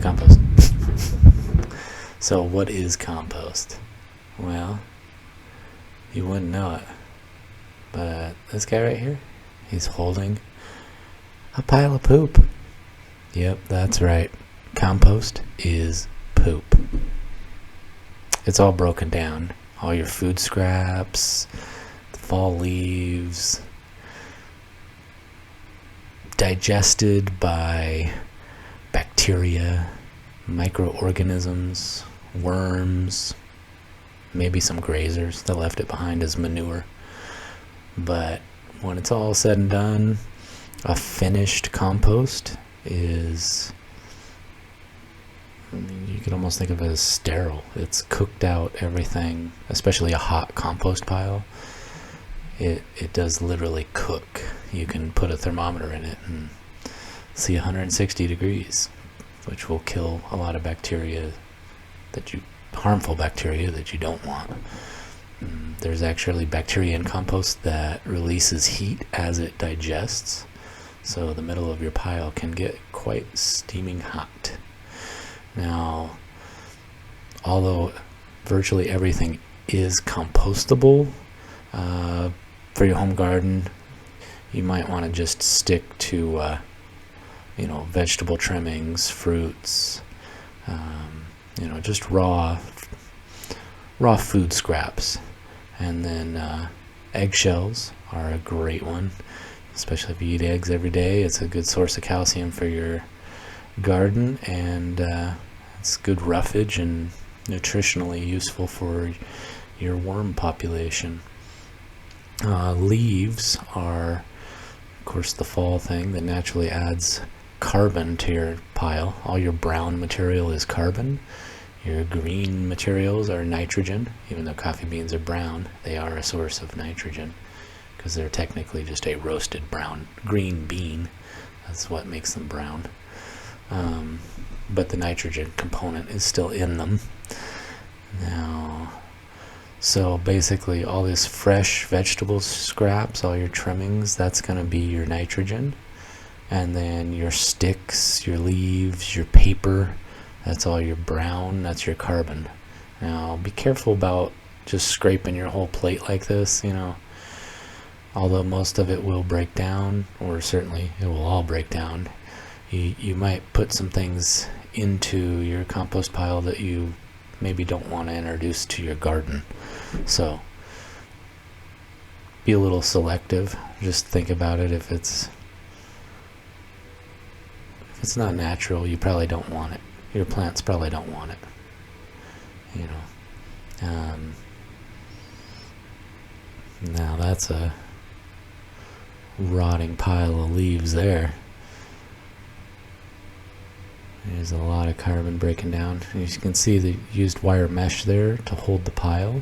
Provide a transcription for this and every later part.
compost. So what is compost? Well, you wouldn't know it, but this guy right here, he's holding a pile of poop. Yep, that's right. Compost is poop. It's all broken down. All your food scraps, the fall leaves, digested by bacteria, microorganisms, worms, maybe some grazers that left it behind as manure. But when it's all said and done, a finished compost is, you could almost think of it as sterile. It's cooked out everything, especially a hot compost pile. It does literally cook. You can put a thermometer in it and see 160 degrees, which will kill a lot of bacteria harmful bacteria that you don't want. There's actually bacteria in compost that releases heat as it digests, so the middle of your pile can get quite steaming hot. Now, although virtually everything is compostable, for your home garden, you might want to just stick to vegetable trimmings, fruits, just raw food scraps. And then eggshells are a great one, especially if you eat eggs every day. It's a good source of calcium for your garden, and it's good roughage and nutritionally useful for your worm population. Leaves are, of course, the fall thing that naturally adds carbon to your pile. All your brown material is carbon. Your green materials are nitrogen. Even though coffee beans are brown, they are a source of nitrogen because they're technically just a roasted green bean. That's what makes them brown. But the nitrogen component is still in them. Now, so basically all this fresh vegetable scraps, all your trimmings, that's going to be your nitrogen. And then your sticks, your leaves, your paper, that's all your brown, that's your carbon. Now, be careful about just scraping your whole plate like this, although most of it will break down, or certainly it will all break down. You might put some things into your compost pile that you maybe don't want to introduce to your garden. So be a little selective. Just think about it. If it's not natural, you probably don't want it. Your plants probably don't want it. Now that's a rotting pile of leaves there. There's a lot of carbon breaking down. As you can see, they used wire mesh there to hold the pile.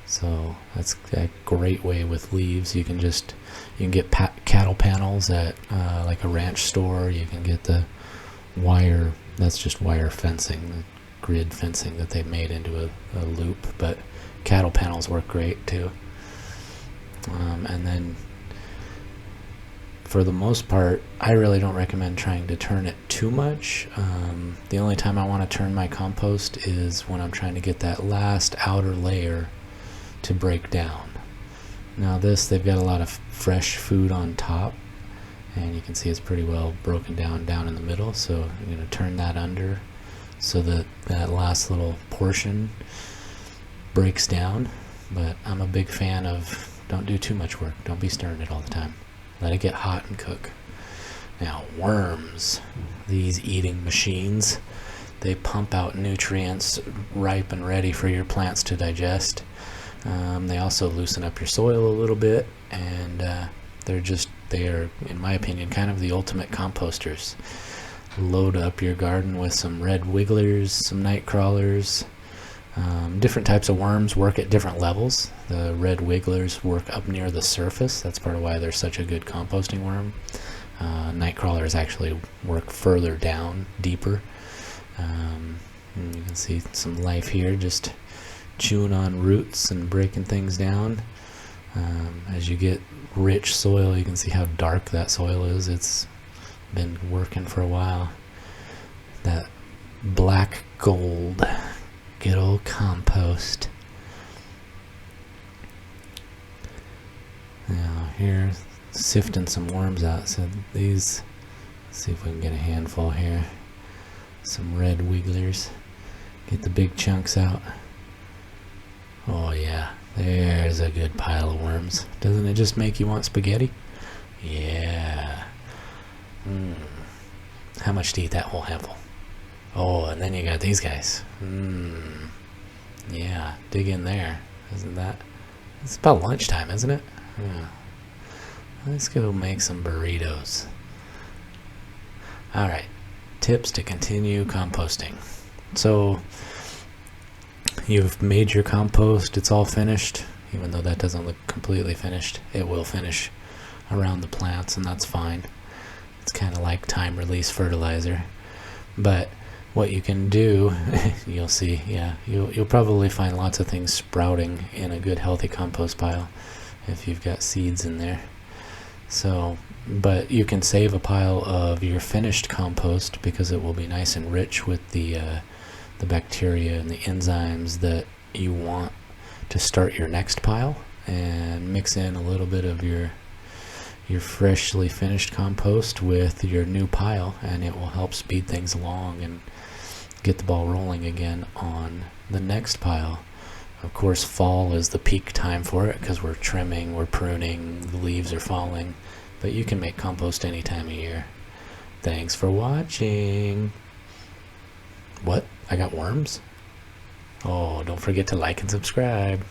So that's a great way with leaves. You can get cattle panels at like a ranch store. You can get the wire, that's just wire fencing, the grid fencing that they made into a loop. But cattle panels work great too. And then for the most part, I really don't recommend trying to turn it too much. The only time I want to turn my compost is when I'm trying to get that last outer layer to break down. Now they've got a lot of fresh food on top, and you can see it's pretty well broken down in the middle. So I'm going to turn that under so that that last little portion breaks down. But I'm a big fan of don't do too much work. Don't be stirring it all the time. Let it get hot and cook. Now, worms, these eating machines, they pump out nutrients ripe and ready for your plants to digest. They also loosen up your soil a little bit, and they are, in my opinion, kind of the ultimate composters. Load up your garden with some red wigglers, some night crawlers. Different types of worms work at different levels. The red wigglers work up near the surface. That's part of why they're such a good composting worm. Night crawlers actually work further down, deeper. And you can see some life here, just chewing on roots and breaking things down. As you get rich soil, you can see how dark that soil is. It's been working for a while. That black gold. Good old compost. Now here, sifting some worms out. So these, let's see if we can get a handful here. Some red wigglers. Get the big chunks out. Oh yeah, there's a good pile of worms. Doesn't it just make you want spaghetti? Yeah. How much to eat that whole handful? Oh, and then you got these guys. Yeah, dig in there. Isn't that? It's about lunchtime, isn't it? Yeah. Let's go make some burritos. Alright, tips to continue composting. So, you've made your compost, it's all finished. Even though that doesn't look completely finished, it will finish around the plants, and that's fine. It's kind of like time-release fertilizer. But what you can do, you'll see, yeah, you'll probably find lots of things sprouting in a good healthy compost pile if you've got seeds in there. So, but you can save a pile of your finished compost because it will be nice and rich with the bacteria and the enzymes that you want to start your next pile, and mix in a little bit of your freshly finished compost with your new pile, and it will help speed things along and get the ball rolling again on the next pile. Of course, fall is the peak time for it because we're trimming, we're pruning, the leaves are falling, but you can make compost any time of year. Thanks for watching. What? I got worms? Oh, don't forget to like and subscribe.